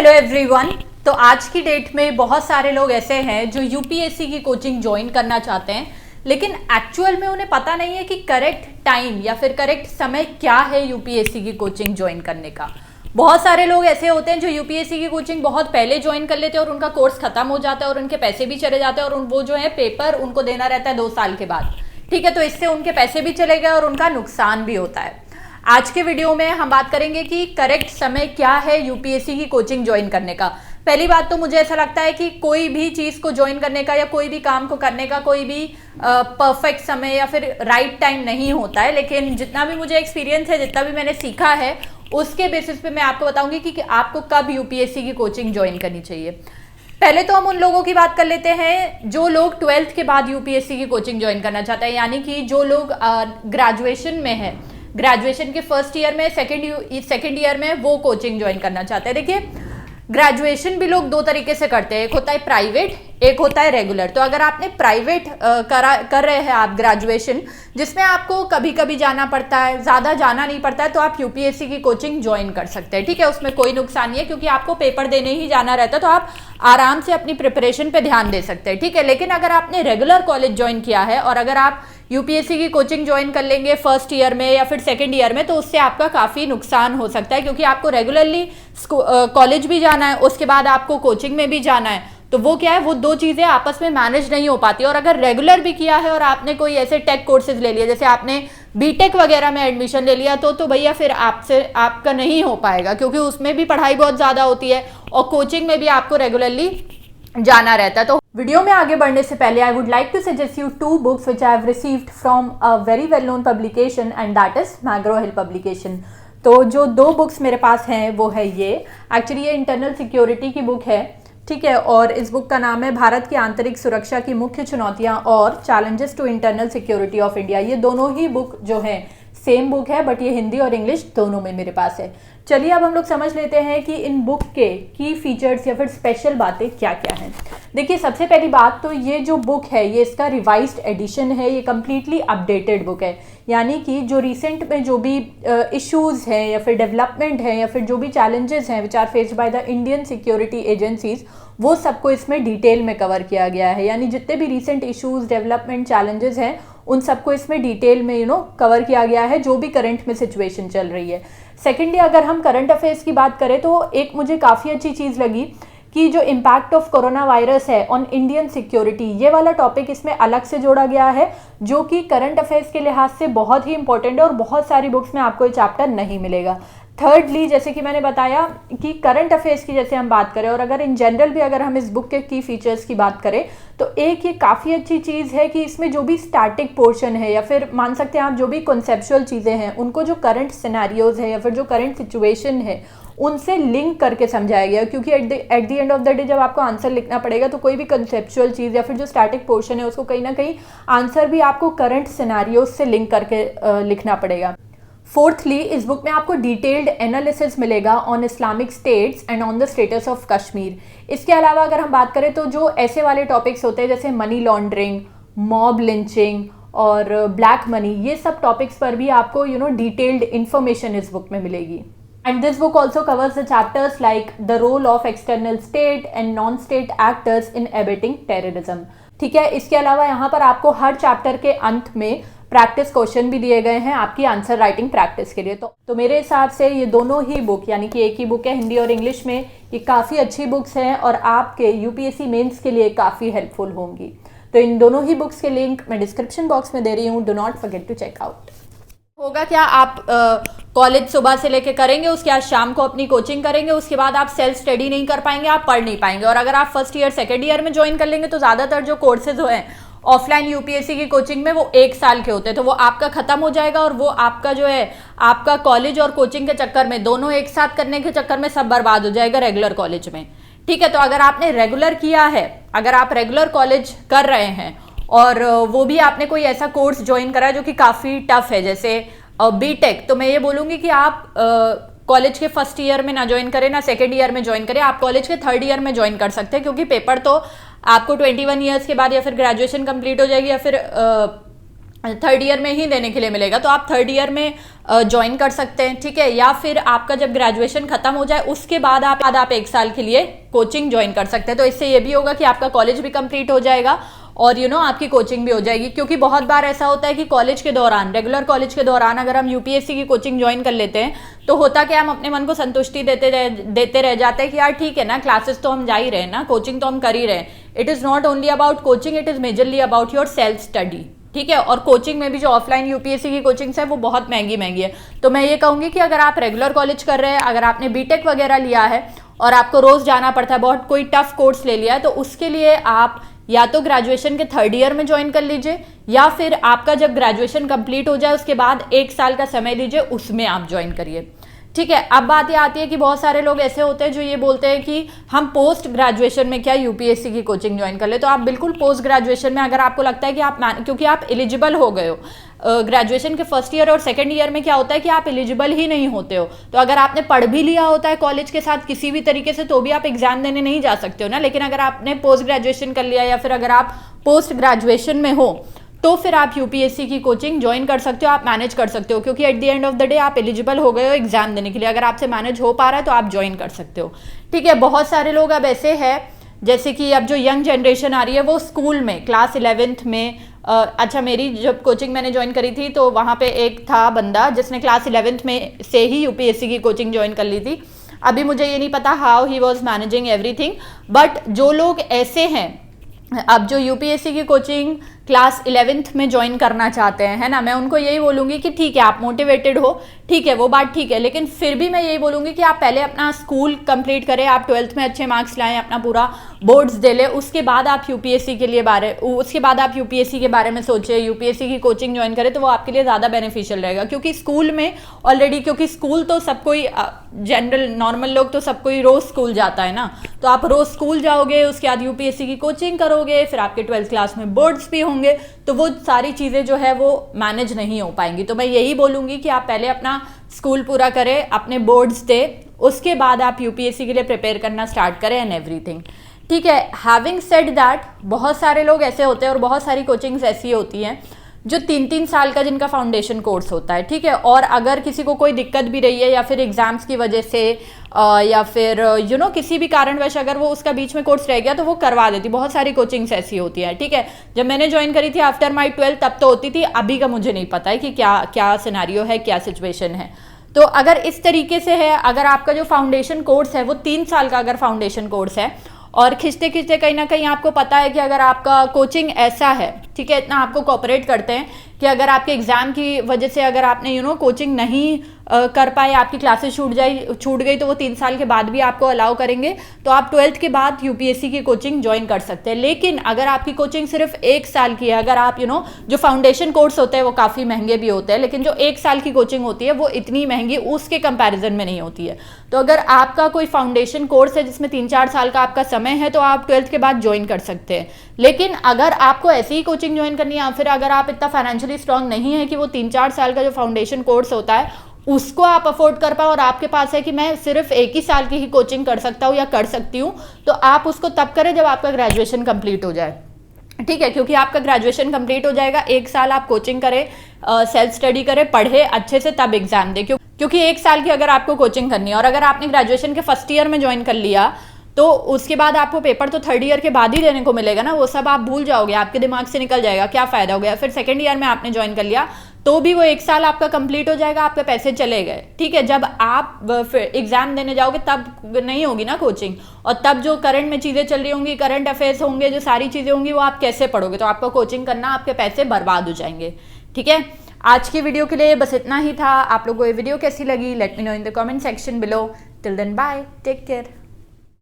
Hello everyone. तो आज की डेट में बहुत सारे लोग ऐसे हैं जो यूपीएससी की कोचिंग ज्वाइन करना चाहते हैं, लेकिन एक्चुअल में उन्हें पता नहीं है कि करेक्ट टाइम या फिर करेक्ट समय क्या है यूपीएससी की कोचिंग ज्वाइन करने का। बहुत सारे लोग ऐसे होते हैं जो यूपीएससी की कोचिंग बहुत पहले ज्वाइन कर लेते हैं और उनका कोर्स खत्म हो जाता है और उनके पैसे भी चले जाते हैं और वो जो है पेपर उनको देना रहता है 2 साल के बाद। ठीक है, तो इससे उनके पैसे भी चले गए और उनका नुकसान भी होता है। आज के वीडियो में हम बात करेंगे कि करेक्ट समय क्या है यूपीएससी की कोचिंग ज्वाइन करने का। पहली बात तो मुझे ऐसा लगता है कि कोई भी चीज को ज्वाइन करने का या कोई भी काम को करने का कोई भी परफेक्ट समय या फिर राइट टाइम नहीं होता है, लेकिन जितना भी मुझे एक्सपीरियंस है, जितना भी मैंने सीखा है, उसके बेसिस पे मैं आपको बताऊंगी कि आपको कब यूपीएससी की कोचिंग ज्वाइन करनी चाहिए। पहले तो हम उन लोगों की बात कर लेते हैं जो लोग 12th के बाद यूपीएससी की कोचिंग ज्वाइन करना चाहते हैं, यानी कि जो लोग ग्रेजुएशन में है, ग्रेजुएशन के फर्स्ट ईयर में, सेकेंड ईयर में वो कोचिंग ज्वाइन करना चाहते हैं। देखिए, ग्रेजुएशन भी लोग 2 तरीके से करते हैं, एक होता है प्राइवेट, एक होता है रेगुलर। तो अगर आपने प्राइवेट कर रहे हैं आप ग्रेजुएशन, जिसमें आपको कभी कभी जाना पड़ता है, ज़्यादा जाना नहीं पड़ता है, तो आप यूपीएससी की कोचिंग ज्वाइन कर सकते हैं। ठीक है, उसमें कोई नुकसान नहीं है क्योंकि आपको पेपर देने ही जाना रहता है, तो आप आराम से अपनी प्रिपरेशन पे ध्यान दे सकते हैं। ठीक है, लेकिन अगर आपने रेगुलर कॉलेज ज्वाइन किया है और अगर आप यूपीएससी की कोचिंग ज्वाइन कर लेंगे फर्स्ट ईयर में या फिर सेकेंड ईयर में, तो उससे आपका काफ़ी नुकसान हो सकता है क्योंकि आपको रेगुलरली कॉलेज भी जाना है, उसके बाद आपको कोचिंग में भी जाना है। तो वो क्या है, वो 2 चीज़ें आपस में मैनेज नहीं हो पाती। और अगर रेगुलर भी किया है और आपने कोई ऐसे टेक कोर्सेज ले लिए, जैसे आपने बीटेक वगैरह में एडमिशन ले लिया, तो भैया फिर आपका नहीं हो पाएगा क्योंकि उसमें भी पढ़ाई बहुत ज़्यादा होती है और कोचिंग में भी आपको रेगुलरली जाना रहता है। तो वीडियो में आगे बढ़ने से पहले I would like to suggest you 2 books which I have received from a very well known publication and that is McGraw Hill publication. तो जो 2 बुक्स मेरे पास हैं वो है ये, एक्चुअली ये इंटरनल सिक्योरिटी की बुक है। ठीक है, और इस बुक का नाम है भारत की आंतरिक सुरक्षा की मुख्य चुनौतियां और challenges to internal security of India. ये दोनों ही बुक जो है सेम बुक है, बट ये हिंदी और इंग्लिश दोनों में मेरे पास है। चलिए अब हम लोग समझ लेते हैं कि इन बुक के की फीचर्स या फिर स्पेशल बातें क्या क्या हैं। देखिए, सबसे पहली बात तो ये जो बुक है ये इसका रिवाइज्ड एडिशन है, ये कम्प्लीटली अपडेटेड बुक है, यानी कि जो रिसेंट में जो भी इश्यूज़ हैं या फिर डेवलपमेंट है या फिर जो भी चैलेंजेस हैं which are faced by the Indian security agencies, वो सबको इसमें डिटेल में कवर किया गया है। यानी जितने भी रिसेंट इश्यूज़, डेवलपमेंट, चैलेंजेस हैं, उन सबको इसमें डिटेल में कवर किया गया है, जो भी करंट में सिचुएशन चल रही है। सेकेंडली, अगर हम करंट अफेयर्स की बात करें तो एक मुझे काफ़ी अच्छी चीज़ लगी कि जो इम्पैक्ट ऑफ कोरोना वायरस है ऑन इंडियन सिक्योरिटी, ये वाला टॉपिक इसमें अलग से जोड़ा गया है, जो कि करंट अफेयर्स के लिहाज से बहुत ही इंपॉर्टेंट है और बहुत सारी बुक्स में आपको ये चैप्टर नहीं मिलेगा। थर्डली, जैसे कि मैंने बताया कि करंट अफेयर्स की जैसे हम बात करें और अगर इन जनरल भी अगर हम इस बुक के की फीचर्स की बात करें, तो एक ये काफ़ी अच्छी चीज़ है कि इसमें जो भी स्टैटिक पोर्शन है या फिर मान सकते हैं आप जो भी कॉन्सेप्चुअल चीज़ें हैं, उनको जो करंट सिनेरियोज है या फिर जो करंट सिचुएशन है उनसे लिंक करके समझाया गया। क्योंकि at the end of the day जब आपको आंसर लिखना पड़ेगा तो कोई भी कंसेप्चुअल चीज़ या फिर जो स्टैटिक पोर्शन है उसको कहीं ना कहीं आंसर भी आपको करंट सिनेरियोज से लिंक करके लिखना पड़ेगा। फोर्थली, इस बुक में आपको डिटेल्ड एनालिसिस मिलेगा on Islamic states and on the status of Kashmir. इसके अलावा अगर हम बात करें तो जो ऐसे वाले टॉपिक्स होते हैं जैसे मनी लॉन्ड्रिंग, मॉब लिंचिंग और ब्लैक मनी, ये सब टॉपिक्स पर भी आपको डिटेल्ड इंफॉर्मेशन इस बुक में मिलेगी। And this book also covers the chapters like the role of external state and non-state actors in abetting terrorism। ठीक है, इसके अलावा यहाँ पर आपको हर चैप्टर के अंत में प्रैक्टिस क्वेश्चन भी दिए गए हैं आपकी आंसर राइटिंग प्रैक्टिस के लिए। तो मेरे हिसाब से ये दोनों ही बुक, यानी कि एक ही बुक है हिंदी और इंग्लिश में, ये काफ़ी अच्छी बुक्स हैं और आपके यूपीएससी मेंस के लिए काफ़ी हेल्पफुल होंगी। तो इन दोनों ही बुक्स के लिंक मैं डिस्क्रिप्शन बॉक्स में दे रही हूँ, do not forget to check out. होगा क्या, आप कॉलेज सुबह से लेके करेंगे, उसके बाद शाम को अपनी कोचिंग करेंगे, उसके बाद आप सेल्फ स्टडी नहीं कर पाएंगे, आप पढ़ नहीं पाएंगे। और अगर आप फर्स्ट ईयर सेकेंड ईयर में ज्वाइन कर लेंगे तो ज़्यादातर जो कोर्सेज हैं ऑफलाइन यूपीएससी की कोचिंग में वो 1 साल के होते हैं, तो वो आपका खत्म हो जाएगा और वो आपका जो है आपका कॉलेज और कोचिंग के चक्कर में, दोनों एक साथ करने के चक्कर में सब बर्बाद हो जाएगा रेगुलर कॉलेज में। ठीक है, तो अगर आपने रेगुलर किया है, अगर आप रेगुलर कॉलेज कर रहे हैं और वो भी आपने कोई ऐसा कोर्स ज्वाइन करा है जो कि काफ़ी टफ है जैसे बीटेक, तो मैं ये बोलूँगी कि आप कॉलेज के फर्स्ट ईयर में ना ज्वाइन करें ना सेकेंड ईयर में ज्वाइन करें, आप कॉलेज के थर्ड ईयर में ज्वाइन कर सकते हैं क्योंकि पेपर तो आपको 21 ईयर्स के बाद या फिर ग्रेजुएशन कंप्लीट हो जाएगी या फिर थर्ड ईयर में ही देने के लिए मिलेगा, तो आप थर्ड ईयर में ज्वाइन कर सकते हैं, ठीक है। या फिर आपका जब ग्रेजुएशन खत्म हो जाए उसके बाद आप 1 साल के लिए कोचिंग ज्वाइन कर सकते हैं। तो इससे ये भी होगा कि आपका कॉलेज भी कंप्लीट हो जाएगा और आपकी कोचिंग भी हो जाएगी। क्योंकि बहुत बार ऐसा होता है कि कॉलेज के दौरान, रेगुलर कॉलेज के दौरान अगर हम यूपीएससी की कोचिंग ज्वाइन कर लेते हैं तो होता क्या, हम अपने मन को संतुष्टि देते रह जाते हैं कि यार ठीक है ना, क्लासेस तो हम जा ही रहे हैं ना, कोचिंग तो हम कर ही रहे हैं। It is not only about coaching, it is majorly about your self study, ठीक है। और कोचिंग में भी जो ऑफलाइन यूपीएससी की कोचिंग्स है वो बहुत महंगी है। तो मैं ये कहूँगी कि अगर आप रेगुलर कॉलेज कर रहे हैं, अगर आपने बीटेक वगैरह लिया है और आपको रोज जाना पड़ता है, बहुत कोई टफ कोर्स ले लिया है, तो उसके लिए आप या तो ग्रेजुएशन के थर्ड ईयर में ज्वाइन कर लीजिए, या फिर आपका जब ग्रेजुएशन कंप्लीट हो जाए उसके बाद 1 साल का समय लीजिए, उसमें आप ज्वाइन करिए, ठीक है। अब बात ये आती है कि बहुत सारे लोग ऐसे होते हैं जो ये बोलते हैं कि हम पोस्ट ग्रेजुएशन में क्या यूपीएससी की कोचिंग ज्वाइन कर ले। तो आप बिल्कुल पोस्ट ग्रेजुएशन में, अगर आपको लगता है कि क्योंकि आप एलिजिबल हो गए हो, ग्रेजुएशन के फर्स्ट ईयर और सेकंड ईयर में क्या होता है कि आप एलिजिबल ही नहीं होते हो, तो अगर आपने पढ़ भी लिया होता है कॉलेज के साथ किसी भी तरीके से, तो भी आप एग्जाम देने नहीं जा सकते हो ना। लेकिन अगर आपने पोस्ट ग्रेजुएशन कर लिया या फिर अगर आप पोस्ट ग्रेजुएशन में हो तो फिर आप यूपीएससी की कोचिंग ज्वाइन कर सकते हो, आप मैनेज कर सकते हो, क्योंकि at the end of the day आप एलिजिबल हो गए हो एग्जाम देने के लिए। अगर आपसे मैनेज हो पा रहा है तो आप ज्वाइन कर सकते हो, ठीक है। बहुत सारे लोग अब ऐसे हैं, जैसे कि अब जो यंग जनरेशन आ रही है वो स्कूल में क्लास 11th में, अच्छा मेरी जब कोचिंग मैंने ज्वाइन करी थी तो वहाँ पे एक था बंदा जिसने क्लास 11th में से ही यूपीएससी की कोचिंग ज्वाइन कर ली थी। अभी मुझे ये नहीं पता how he was managing everything, but जो लोग ऐसे हैं अब जो यूपीएससी की कोचिंग क्लास 11th में ज्वाइन करना चाहते हैं, है ना, मैं उनको यही बोलूँगी कि ठीक है आप मोटिवेटेड हो, ठीक है वो बात ठीक है, लेकिन फिर भी मैं यही बोलूँगी कि आप पहले अपना स्कूल कंप्लीट करें, आप 12th में अच्छे मार्क्स लाएं, अपना पूरा बोर्ड्स दे लें, उसके बाद आप यूपीएससी के बारे में सोचें, यूपीएससी की कोचिंग ज्वाइन करें, तो वो आपके लिए ज़्यादा बेनिफिशियल रहेगा। क्योंकि स्कूल में ऑलरेडी, क्योंकि स्कूल तो सब कोई जनरल नॉर्मल लोग तो सब कोई रोज़ स्कूल जाता है ना, तो आप रोज़ स्कूल जाओगे, उसके बाद यूपीएससी की कोचिंग करोगे, फिर आपके 12th क्लास में बोर्ड्स भी होंगे, तो वो सारी चीज़ें जो है वो मैनेज नहीं हो पाएंगी। तो मैं यही बोलूँगी कि आप पहले अपना स्कूल पूरा करें, अपने बोर्ड्स दे, उसके बाद आप यूपीएससी के लिए प्रिपेयर करना स्टार्ट करें एंड एवरीथिंग, ठीक है। हैविंग सेड दैट, बहुत सारे लोग ऐसे होते हैं और बहुत सारी कोचिंग्स ऐसी होती हैं जो 3-3 साल का जिनका फाउंडेशन कोर्स होता है, ठीक है। और अगर किसी को कोई दिक्कत भी रही है या फिर एग्जाम्स की वजह से या फिर किसी भी कारणवश अगर वो उसका बीच में कोर्स रह गया तो वो करवा देती, बहुत सारी कोचिंग्स ऐसी होती है, ठीक है। जब मैंने ज्वाइन करी थी आफ्टर माई 12th तब तो होती थी, अभी का मुझे नहीं पता है कि क्या सिनेरियो है, क्या सिचुएशन है। तो अगर इस तरीके से है, अगर आपका जो फाउंडेशन कोर्स है वो 3 साल का अगर फाउंडेशन कोर्स है और खिंचते खिंचते कहीं ना कहीं आपको पता है कि अगर आपका कोचिंग ऐसा है, ठीक है, इतना आपको कोऑपरेट करते हैं कि अगर आपके एग्जाम की वजह से अगर आपने कोचिंग नहीं कर पाए, आपकी क्लासेस छूट गई, तो वो 3 साल के बाद भी आपको अलाउ करेंगे, तो आप 12th के बाद यूपीएससी की कोचिंग ज्वाइन कर सकते हैं। लेकिन अगर आपकी कोचिंग सिर्फ 1 साल की है, अगर आप जो फाउंडेशन कोर्स होते हैं वो काफ़ी महंगे भी होते हैं, लेकिन जो 1 साल की कोचिंग होती है वो इतनी महंगी उसके कंपैरिजन में नहीं होती है। तो अगर आपका कोई फाउंडेशन कोर्स है जिसमें 3-4 साल का आपका समय है तो आप 12th के बाद ज्वाइन कर सकते हैं। लेकिन अगर आपको ऐसी ही कोचिंग ज्वाइन करनी है या फिर अगर आप इतना फाइनेंशियली स्ट्रांग नहीं है कि वो 3-4 साल का जो फाउंडेशन कोर्स होता है उसको आप अफोर्ड कर पाओ और आपके पास है कि मैं सिर्फ 1 ही साल की ही कोचिंग कर सकता हूँ या कर सकती हूँ, तो आप उसको तब करें जब आपका ग्रेजुएशन कंप्लीट हो जाए, ठीक है। क्योंकि आपका ग्रेजुएशन कंप्लीट हो जाएगा, 1 साल आप कोचिंग करें, सेल्फ स्टडी करें, पढ़े अच्छे से, तब एग्जाम दे। क्योंकि 1 साल की अगर आपको कोचिंग करनी है और अगर आपने ग्रेजुएशन के फर्स्ट ईयर में ज्वाइन कर लिया तो उसके बाद आपको पेपर तो थर्ड ईयर के बाद ही देने को मिलेगा ना, वो सब आप भूल जाओगे, आपके दिमाग से निकल जाएगा, क्या फ़ायदा हो गया। फिर सेकेंड ईयर में आपने ज्वाइन कर लिया तो भी वो 1 साल आपका कंप्लीट हो जाएगा, आपके पैसे चले गए, ठीक है। जब आप एग्जाम देने जाओगे तब नहीं होगी ना कोचिंग, और तब जो करंट में चीज़ें चल रही होंगी, करंट अफेयर्स होंगे, जो सारी चीज़ें होंगी वो आप कैसे पढ़ोगे, तो आपको कोचिंग करना, आपके पैसे बर्बाद हो जाएंगे, ठीक है। आज की वीडियो के लिए बस इतना ही था। आप लोगों को ये वीडियो कैसी लगी, let me know in the comment section below. Till then bye, take care.